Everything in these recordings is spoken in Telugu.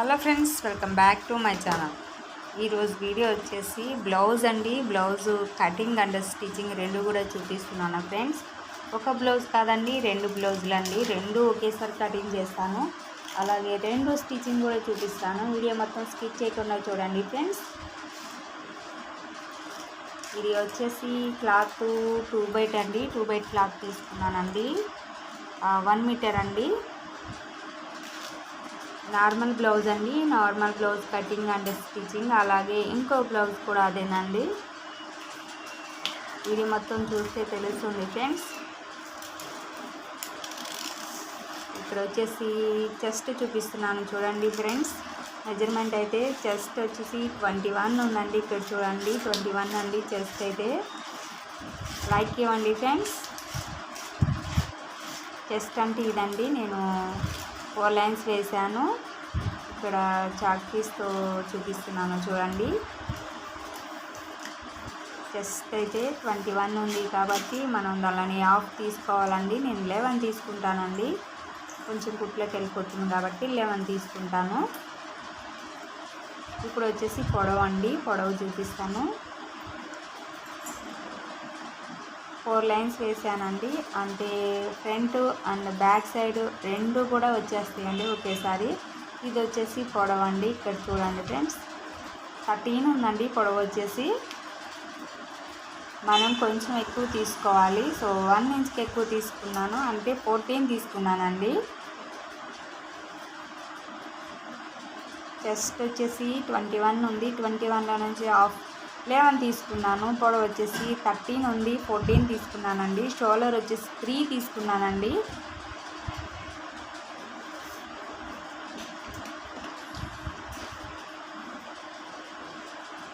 Hello friends, welcome back to my channel. ఈరోజు వీడియో వచ్చేసి బ్లౌజ్ అండి. బ్లౌజు కటింగ్ అండ్ స్టిచ్చింగ్ రెండు కూడా చూపిస్తున్నాను ఫ్రెండ్స్. ఒక బ్లౌజ్ కాదండి, రెండు బ్లౌజులు అండి. రెండు ఒకేసారి కటింగ్ చేస్తాను, అలాగే రెండు స్టిచ్చింగ్ కూడా చూపిస్తాను. వీడియో మొత్తం స్కిప్ చేయకుండా చూడండి ఫ్రెండ్స్. ఇది వచ్చేసి క్లాత్ 2x అండి. 2x క్లాత్ తీసుకున్నానండి. 1 మీటర్ అండి. నార్మల్ బ్లౌజ్ అండి. Normal blouse cutting and stitching, అలాగే ఇంకో బ్లౌజ్ కూడా అదేనండి. ఇది మొత్తం చూస్తే తెలుస్తుంది ఫ్రెండ్స్. ఇక్కడ వచ్చేసి చెస్ట్ చూపిస్తున్నాను చూడండి ఫ్రెండ్స్. మెజర్మెంట్ అయితే చెస్ట్ వచ్చేసి 21 ఉందండి. ఇక్కడ చూడండి 21 అండి చెస్ట్ అయితే. లైక్ ఇవ్వండి ఫ్రెండ్స్. చెస్ట్ అంటే ఇదండి. నేను 4 లైన్స్ వేసాను. ఇక్కడ చాక్ పీస్తో చూపిస్తున్నాను చూడండి. చెస్ట్ అయితే 21 ఉంది కాబట్టి మనం దాన్ని హాఫ్ తీసుకోవాలండి. నేను 11 తీసుకుంటానండి. కొంచెం కుట్లోకి వెళ్ళిపోతుంది కాబట్టి 11 తీసుకుంటాను. ఇప్పుడు వచ్చేసి పొడవు అండి. పొడవు చూపిస్తాను. 4 లైన్స్ వేసానండి. అంటే ఫ్రంట్ అండ్ బ్యాక్ సైడ్ రెండు కూడా వచ్చేస్తాయండి ఒకేసారి. ఇది వచ్చేసి పొడవు అండి. ఇక్కడ చూడండి ఫ్రెండ్స్, 13 ఉందండి పొడవు వచ్చేసి. మనం కొంచెం ఎక్కువ తీసుకోవాలి. సో 1 ఇంచ్కి ఎక్కువ తీసుకున్నాను, అంటే 14 తీసుకున్నానండి. చెస్ట్ వచ్చేసి 21 ఉంది. 21లో నుంచి హాఫ్ 11 తీసుకున్నాను. పొడవు వచ్చేసి 13 ఉంది, 14 తీసుకున్నానండి. షోల్డర్ వచ్చేసి 3 తీసుకున్నానండి.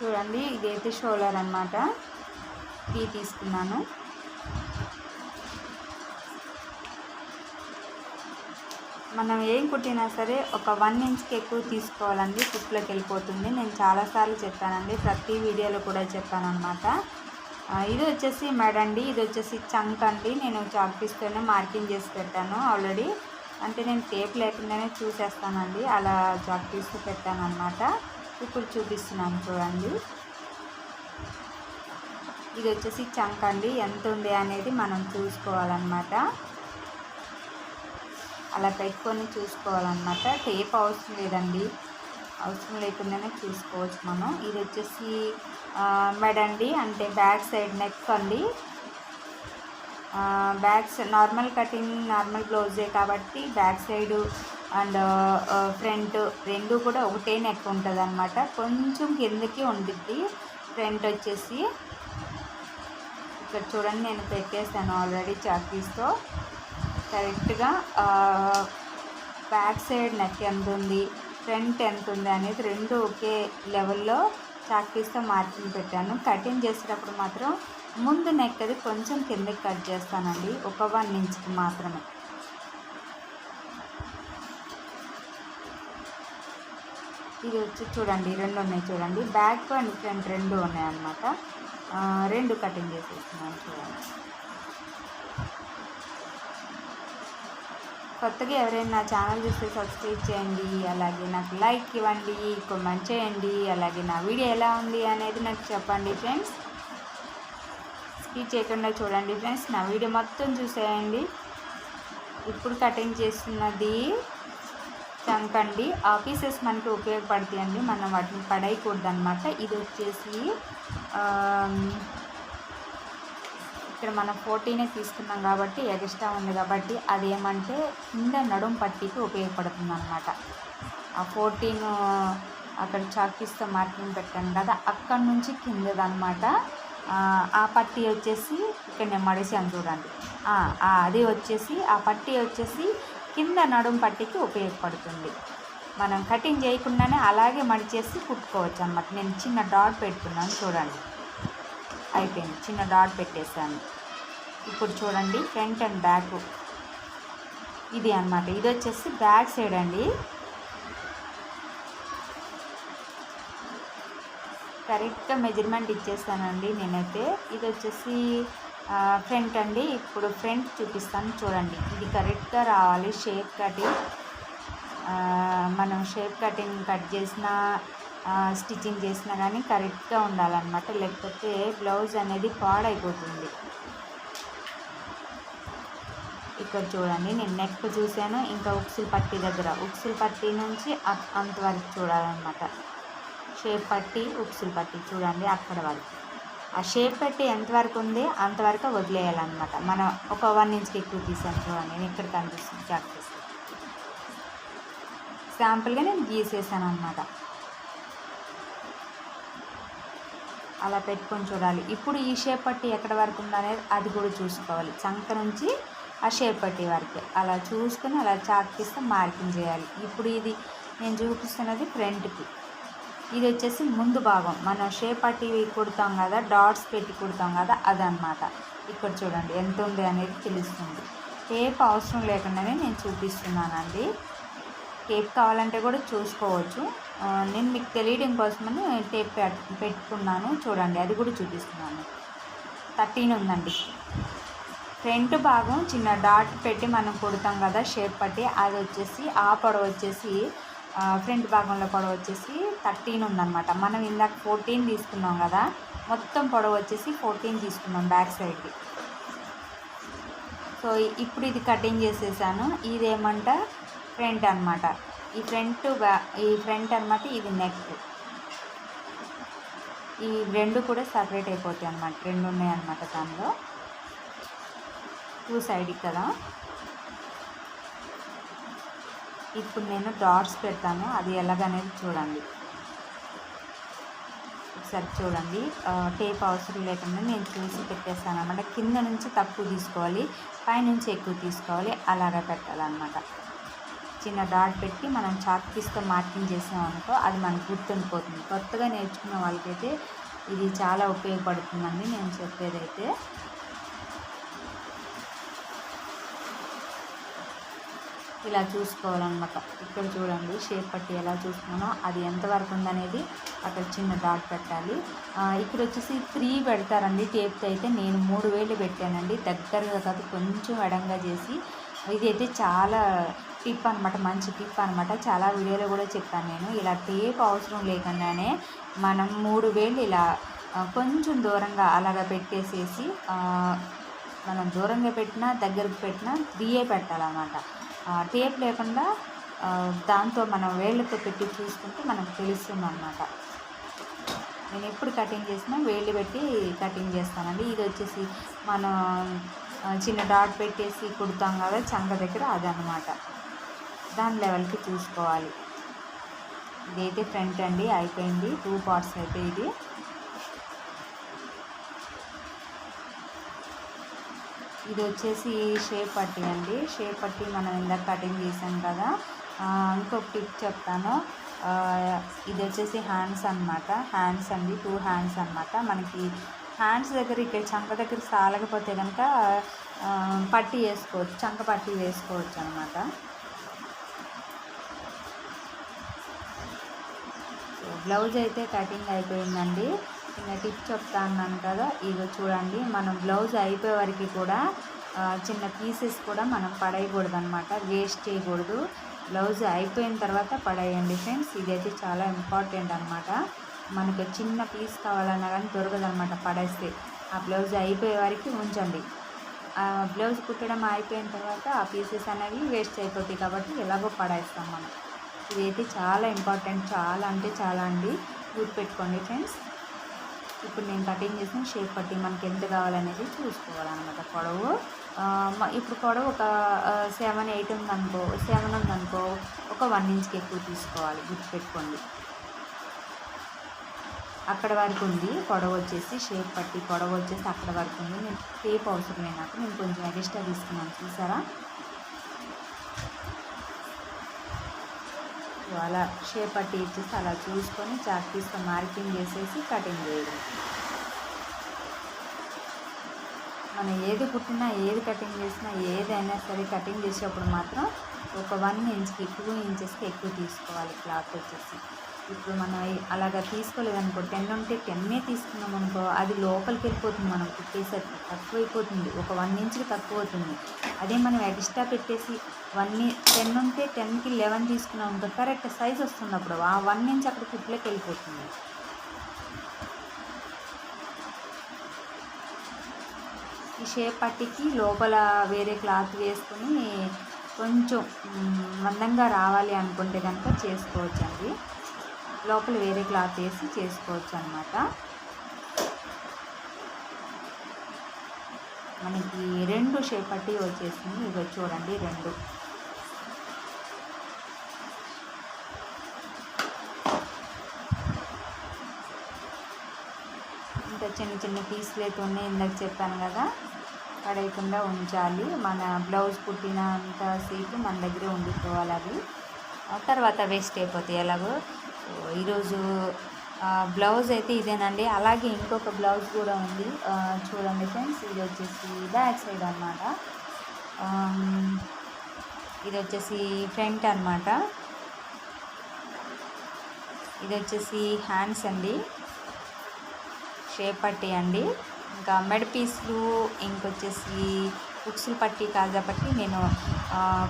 చూడండి, ఇదైతే షోల్డర్ అన్నమాట. 3 తీసుకున్నాను. మనం ఏం కుట్టినా సరే ఒక 1 ఇంచ్కి ఎక్కువ తీసుకోవాలండి, కుట్లోకి వెళ్ళిపోతుంది. నేను చాలాసార్లు చెప్పానండి, ప్రతి వీడియోలో కూడా చెప్పాను అనమాట. ఇది వచ్చేసి మెడ అండి. ఇది వచ్చేసి చంక్ అండి. నేను చాక్ పీస్తోనే మార్కింగ్ చేసి పెట్టాను ఆల్రెడీ. అంటే నేను టేప్ లేకుండానే చూసేస్తానండి, అలా చాక్ పీస్తూ పెట్టాను అనమాట. ఇప్పుడు చూపిస్తున్నాను చూడండి. ఇది వచ్చేసి చంక్ అండి. ఎంత ఉంది అనేది మనం చూసుకోవాలన్నమాట. అలా పెట్టుకొని చూసుకోవాలన్నమాట. టేప్ అవసరం లేదండి, అవసరం లేకుండానే చూసుకోవచ్చు మనం. ఇది వచ్చేసి మెడ అండి, అంటే బ్యాక్ సైడ్ నెక్ అండి. బ్యాక్ నార్మల్ కటింగ్ నార్మల్ బ్లౌజే కాబట్టి బ్యాక్ సైడు అండ్ ఫ్రంట్ రెండు కూడా ఒకటే నెక్ ఉంటుంది అన్నమాట. కొంచెం కిందకి ఉండిద్ది ఫ్రంట్ వచ్చేసి. ఇక్కడ చూడండి, నేను పెట్టేస్తాను ఆల్రెడీ చాకీస్తో. కరెక్ట్గా బ్యాక్ సైడ్ నెక్ ఎంత ఉంది, ఫ్రంట్ ఎంత ఉంది అనేది రెండు ఒకే లెవెల్లో చాకీస్తో మార్కింగ్ పెట్టాను. కటింగ్ చేసేటప్పుడు మాత్రం ముందు నెక్ అది కొంచెం కిందకి కట్ చేస్తానండి, ఒక 1 ఇంచ్కి మాత్రమే. ఇది వచ్చి చూడండి, రెండు ఉన్నాయి చూడండి. బ్యాక్ అండ్ ఫ్రంట్ రెండు ఉన్నాయన్నమాట. రెండు కటింగ్ చేసేస్తున్నాను చూడండి. కొత్తగా ఎవరైనా నా ఛానల్ చూస్తే సబ్స్క్రైబ్ చేయండి, అలాగే నాకు లైక్ ఇవ్వండి, కామెంట్ చేయండి, అలాగే నా వీడియో ఎలా ఉంది అనేది నాకు చెప్పండి ఫ్రెండ్స్. స్కిప్ చేయకుండా చూడండి ఫ్రెండ్స్, నా వీడియో మొత్తం చూసేయండి. ఇప్పుడు కటింగ్ చేస్తున్నది చంక్ అండి. ఆ పీసెస్ మనకి ఉపయోగపడతాయండి, మనం వాటిని పడేయకూడదు అనమాట. ఇది వచ్చేసి ఇక్కడ మనం 14 తీసుకున్నాం కాబట్టి ఎక్స్ట్రా ఉంది కాబట్టి అదేమంటే కింద నడుం పట్టీకి ఉపయోగపడుతుంది అనమాట. ఆ 14 అక్కడ చాకీస్తో మార్కింగ్ పెట్టాను కదా, అక్కడి నుంచి కిందదనమాట. ఆ పట్టీ వచ్చేసి ఇక్కడ నేను మడిసాను చూడండి. అది వచ్చేసి ఆ పట్టీ వచ్చేసి కింద నడుం పట్టీకి ఉపయోగపడుతుంది. మనం కటింగ్ చేయకుండానే అలాగే మడిచేసి కుట్టుకోవచ్చు అన్నమాట. నేను చిన్న డాట్ పెడుతున్నాను చూడండి. అయిపోయింది, చిన్న డాట్ పెట్టేసాను. ఇప్పుడు చూడండి, ఫ్రంట్ అండ్ బ్యాక్ ఇది అన్నమాట. ఇది వచ్చేసి బ్యాక్ సైడ్ అండి. కరెక్ట్గా మెజర్మెంట్ ఇచ్చేస్తానండి నేనైతే. ఇది వచ్చేసి ఫ్రంట్ అండి. ఇప్పుడు ఫ్రంట్ చూపిస్తాను చూడండి. ఇది కరెక్ట్గా రావాలి షేప్ కటింగ్. మనం షేప్ కట్ చేసినా స్టిచ్చింగ్ చేసినా కానీ కరెక్ట్గా ఉండాలన్నమాట, లేకపోతే బ్లౌజ్ అనేది పాడైపోతుంది. ఇక్కడ చూడండి నేను నెక్ చూశాను, ఇంకా ఉక్సులు పట్టీ దగ్గర ఉక్సులు పట్టీ నుంచి అంతవరకు చూడాలన్నమాట. షేప్ పట్టీ ఉక్సులు పట్టీ చూడండి అక్కడ వరకు. ఆ షేప్ పట్టీ ఎంతవరకు ఉంది అంతవరకు వదిలేయాలన్నమాట. మనం ఒక 1 ఇంచ్కి ఎక్కువ తీసాను చూడండి, నేను ఇక్కడ కనిపిస్తుంది చాక్ చేసి శాంపుల్గా నేను గీసేసాను అనమాట. అలా పెట్టుకొని చూడాలి. ఇప్పుడు ఈ షేప్ పట్టీ ఎక్కడ వరకు ఉందనేది అది కూడా చూసుకోవాలి. చంక నుంచి ఆ షేప్ పట్టీ వరకు అలా చూసుకొని అలా చాక్ తీస్తే మార్కింగ్ చేయాలి. ఇప్పుడు ఇది నేను చూపిస్తున్నది ఫ్రంట్కి, ఇది వచ్చేసి ముందు భాగం. మనం షేప్ పట్టీ కుడతాం కదా, డాట్స్ పెట్టి కుడతాం కదా, అదనమాట. ఇక్కడ చూడండి ఎంత ఉంది అనేది తెలుస్తుంది. టేప్ అవసరం లేకుండానే నేను చూపిస్తున్నానండి. టేప్ కావాలంటే కూడా చూసుకోవచ్చు. నేను మీకు తెలియడం కోసమని టేప్ పెట్టుకున్నాను చూడండి, అది కూడా చూపిస్తున్నాను. 13 ఉందండి. ఫ్రంట్ భాగం చిన్న డాట్ పెట్టి మనం కుడతాం కదా షేప్ పట్టి, అది వచ్చేసి ఆ పొడవు వచ్చేసి ఫ్రంట్ భాగంలో పొడవు వచ్చేసి 13 ఉందన్నమాట. మనం ఇందాక 14 తీసుకున్నాం కదా, మొత్తం పొడవు వచ్చేసి 14 తీసుకున్నాం బ్యాక్ సైడ్కి. సో ఇప్పుడు ఇది కటింగ్ చేసేసాను. ఇదేమంట ఫ్రంట్ అనమాట. ఈ ఫ్రంట్ అనమాట, ఇది నెక్. ఈ రెండు కూడా సపరేట్ అయిపోతాయి అన్నమాట, 2 ఉన్నాయి అన్నమాట దానిలో. 2 సైడ్కి కదా. ఇప్పుడు నేను డాట్స్ పెడతాను, అది ఎలాగనేది చూడండి. ఒకసారి చూడండి, టేప్ అవసరం లేకుండా నేను చూసి పెట్టేస్తాను అన్నమాట. కింద నుంచి తక్కువ తీసుకోవాలి, పైనుంచి ఎక్కువ తీసుకోవాలి, అలాగా పెట్టాలన్నమాట. చిన్న డాట్ పెట్టి మనం చాక్ పీస్తో మార్కింగ్ చేసామనుకో అది మనకు గుర్తుండిపోతుంది. కొత్తగా నేర్చుకున్న వాళ్ళకైతే ఇది చాలా ఉపయోగపడుతుందండి నేను చెప్పేదైతే. ఇలా చూసుకోవాలన్నమాట. ఇక్కడ చూడండి షేప్ పట్టి ఎలా చూసుకున్నానో అది ఎంతవరకు ఉందనేది అక్కడ చిన్న డాట్ పెట్టాలి. ఇక్కడ వచ్చేసి 3 పెడతారండి టేప్తో అయితే. నేను 3 వేలు పెట్టానండి, దగ్గరగా కాదు కొంచెం ఎడంగా చేసి. ఇదైతే చాలా టిప్ అనమాట, మంచి టిప్ అనమాట. చాలా వీడియోలో కూడా చెప్పాను నేను. ఇలా టేప్ అవసరం లేకుండానే మనం 3 వేలు ఇలా కొంచెం దూరంగా అలాగా పెట్టేసేసి, మనం దూరంగా పెట్టినా దగ్గరకు పెట్టినా 3 పెట్టాలన్నమాట. టేప్ లేకుండా దాంతో మనం వేళ్ళతో పెట్టి చూసుకుంటే మనకు తెలుస్తుంది అన్నమాట. నేను ఎప్పుడు కటింగ్ చేసినా వేళ్ళు పెట్టి కటింగ్ చేస్తానండి. ఇది వచ్చేసి మనం చిన్న డాట్ పెట్టేసి కుడతాం కదా చంక దగ్గర, అదనమాట. దాని లెవెల్కి చూసుకోవాలి. ఇదైతే ఫ్రంట్ అండి, అయిపోయింది. 2 పార్ట్స్ అయితే ఇది. ఇది వచ్చేసి షేప్ పట్టీ అండి. షేప్ పట్టీ మనం ఇందాక కటింగ్ చేసాం కదా. ఇంకొక టిప్ చెప్తాను. ఇది వచ్చేసి హ్యాండ్స్ అనమాట. హ్యాండ్స్ అండి, 2 హ్యాండ్స్ అనమాట. మనకి హ్యాండ్స్ దగ్గర ఇక్కడ చంక దగ్గర సాలకపోతే కనుక పట్టీ వేసుకోవచ్చు, చంక పట్టీ వేసుకోవచ్చు అనమాట. బ్లౌజ్ అయితే కటింగ్ అయిపోయిందండి. చిన్న టిప్ చెప్తా అన్నాను కదా, ఇదో చూడండి. మనం బ్లౌజ్ అయిపోయే వరకు కూడా చిన్న పీసెస్ కూడా మనం పడేయకూడదు అనమాట, వేస్ట్ చేయకూడదు. బ్లౌజ్ అయిపోయిన తర్వాత పడేయండి ఫ్రెండ్స్. ఇదైతే చాలా ఇంపార్టెంట్ అనమాట. మనకు చిన్న పీస్ కావాలన్నా కానీ దొరకదు అనమాట పడేస్తే. ఆ బ్లౌజ్ అయిపోయే వరకు ఉంచండి. బ్లౌజ్ కుట్టడం అయిపోయిన తర్వాత ఆ పీసెస్ అనేవి వేస్ట్ అయిపోతాయి కాబట్టి ఎలాగో పడేస్తాం మనం. ఇదైతే చాలా ఇంపార్టెంట్, చాలా అంటే చాలా అండి, గుర్తుపెట్టుకోండి ఫ్రెండ్స్. ఇప్పుడు నేను కటింగ్ చేసిన షేప్ పట్టి మనకి ఎంత కావాలనేది చూసుకోవాలన్నమాట. పొడవు ఇప్పుడు పొడవు ఒక 7-8 ఉందనుకో, 7 ఉందనుకో, ఒక 1 ఇంచ్కి ఎక్కువ తీసుకోవాలి, గుర్తుపెట్టుకోండి. అక్కడ వరకు ఉంది పొడవు వచ్చేసి, షేప్ పట్టి పొడవు వచ్చేసి అక్కడ వరకు ఉంది. నేను టేప్ అవసరం లేనప్పుడు నేను కొంచెం ఎక్స్ట్రా తీసుకున్నాను, చూసారా. అలా షేప్ పట్టి ఇచ్చేసి అలా చూసుకొని చాక్ పీస్తో మార్కింగ్ చేసేసి కటింగ్ చేయడం. మనం ఏది కుట్టినా, ఏది కటింగ్ చేసినా, ఏదైనా సరే కటింగ్ చేసేటప్పుడు మాత్రం ఒక 1 ఇంచ్కి 2 ఇంచెస్కి ఎక్కువ తీసుకోవాలి క్లాత్ వచ్చేసి. ఇప్పుడు మనం అలాగా తీసుకోలేదనుకో 10 ఉంటే 10 తీసుకున్నాం అనుకో అది లోపలికి వెళ్ళిపోతుంది, మనం కుట్టేసరికి తక్కువైపోతుంది, ఒక 1 ఇంచ్కి తక్కువ అవుతుంది. అదే మనం ఎక్స్ట్రా పెట్టేసి 10 ఉంటే 10కి 11 తీసుకున్నాం అనుకో కరెక్ట్ సైజ్ వస్తుంది, అప్పుడు ఆ 1 ఇంచ్ అక్కడ కుట్లోకి వెళ్ళిపోతుంది. ఈ షేప్ పట్టికి లోపల వేరే క్లాత్ వేసుకొని కొంచెం మందంగా రావాలి అనుకుంటే కనుక చేసుకోవచ్చండి, లోపల వేరే క్లాత్ వేసి చేసుకోవచ్చు అనమాట. మనకి 2 షేప్ పట్టి వచ్చేసింది, ఇవి చూడండి 2. ఇంకా చిన్న చిన్న పీసులు అయితే ఉన్నాయి, ఇందాక చెప్పాను కదా, పడేయకుండా ఉంచాలి. మన బ్లౌజ్ కుట్టినంత సేపు మన దగ్గరే ఉండిపోవాలి అవి, తర్వాత వేస్ట్ అయిపోతాయి ఎలాగో. ఈరోజు బ్లౌజ్ అయితే ఇదేనండి. అలాగే ఇంకొక బ్లౌజ్ కూడా ఉంది, చూడండి ఫ్రెండ్స్. ఇది వచ్చేసి బ్యాక్ సైడ్ అనమాట, ఇది వచ్చేసి ఫ్రంట్ అనమాట, ఇది వచ్చేసి హ్యాండ్స్ అండి, షేప్ పట్టి అండి. ఇంకా మెడ పీస్లు, ఇంకొచ్చేసి ఉక్సులు పట్టి, కాజా పట్టి నేను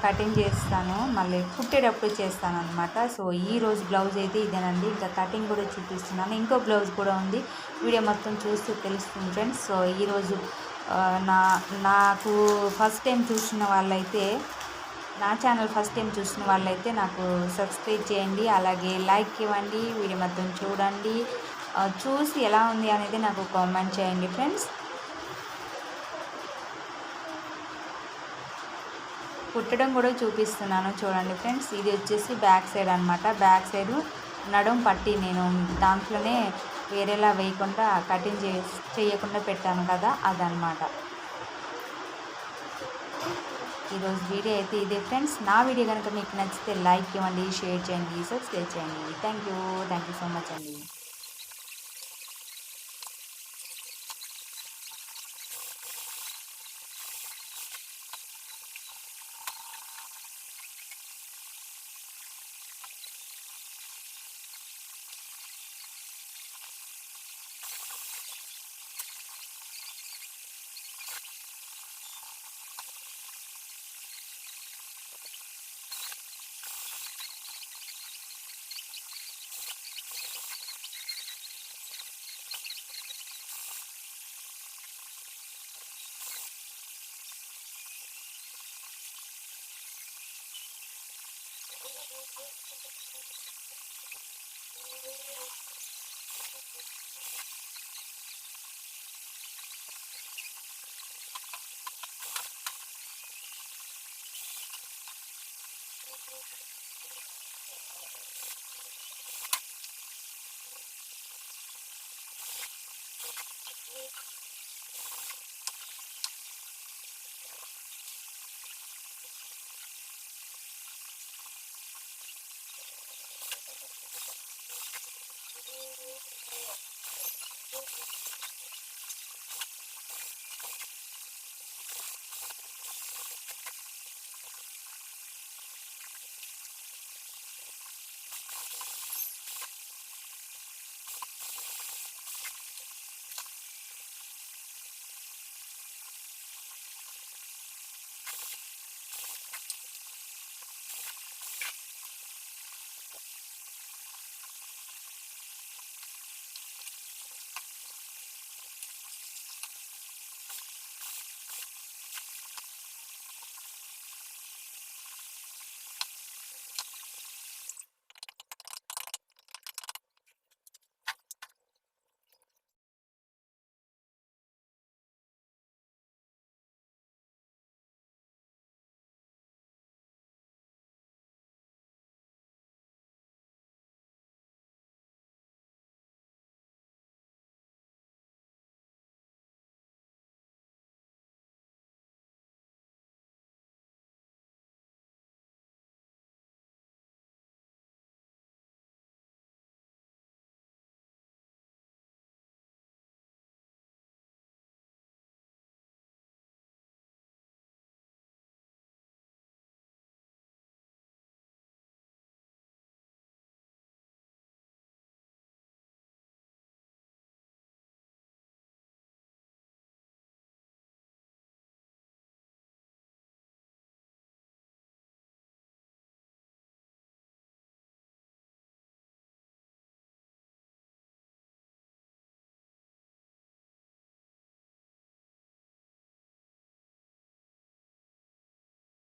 కటింగ్ చేస్తాను, మళ్ళీ కుట్టేటప్పుడు చేస్తాను అనమాట. సో ఈరోజు బ్లౌజ్ అయితే ఇదేనండి, ఇంకా కటింగ్ కూడా చూపిస్తున్నాను. ఇంకో బ్లౌజ్ కూడా ఉంది, వీడియో మొత్తం చూస్తే తెలుస్తుంది ఫ్రెండ్స్. సో ఈరోజు నాకు ఫస్ట్ టైం చూసిన వాళ్ళైతే, నా ఛానల్ ఫస్ట్ టైం చూసిన వాళ్ళైతే నాకు సబ్స్క్రైబ్ చేయండి, అలాగే లైక్ ఇవ్వండి, వీడియో మొత్తం చూడండి, చూసి ఎలా ఉంది అనేది నాకు కామెంట్ చేయండి ఫ్రెండ్స్. కుట్టడం కూడా చూపిస్తున్నాను చూడండి ఫ్రెండ్స్. ఇది వచ్చేసి బ్యాక్ సైడ్ అనమాట, బ్యాక్ సైడ్ నడుం పట్టి నేను దాంట్లోనే వేరేలా వేయకుండా కటింగ్ చేయకుండా పెట్టాను కదా, అదనమాట. ఈరోజు వీడియో అయితే ఇదే ఫ్రెండ్స్. నా వీడియో కనుక మీకు నచ్చితే లైక్ ఇవ్వండి, షేర్ చేయండి, సబ్స్క్రైబ్ చేయండి. థ్యాంక్ యూ సో మచ్ అండి.